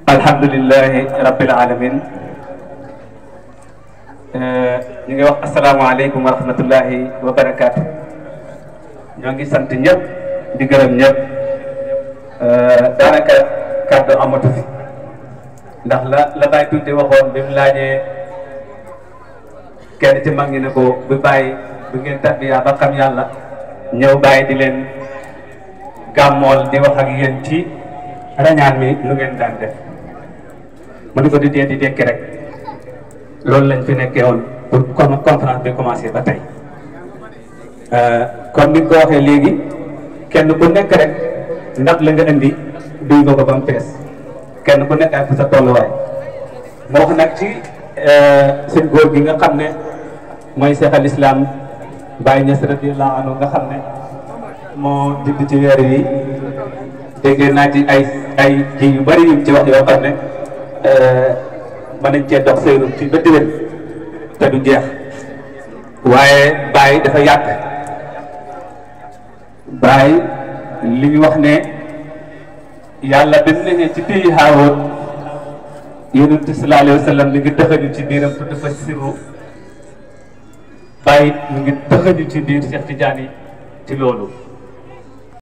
alhamdulillahi rabbil alamin. ñu ngi wax asalaamaaleykum wa rahmatullahi wa barakaatu. ñoo ngi sant ñëpp di gërëm ñëpp. daanaka kàddu amatu fi ndax la Baye Tuuti waxoon bi mu laajee kenn ci mag ñi ne ko bu bàyyi bu ngeen tarbiya ba xam yàlla ñëw bàyyi di leen gàmmool di wax ak yéen ci rañaan mi lu ngeen daan def mu ni ko di dee di dekki rek. loolu lañ fi nekkee woon pour conférence bi commencé ba tey comme ni nga ko waxee léegi kenn ku nekk rek ndax la nga indi duy nga ko ba mu fees kenn ku nekk ak sa tolluwaay moo wax nag ci seen góor gi nga xam ne mooy Cheikh al Islam Baye Niass radiyallahu anhu nga xam ne moo judd ci weer yi dégg naa ci ay kii yu bari yu ci wax yoo xam ne mën nañ cee dox seyru ci ba déwén te du jeex waaye Baye dafa yàgg Baye li ñu wax ne yàlla bi mu nekkee ci pays Haaroot Yonent bi sallallahu alayhi wa sallam mi ngi dëxëñu ci biiram pour dafa siru Baye mi ngi dëxëñu ci biir Cheikh Tidiane ci loolu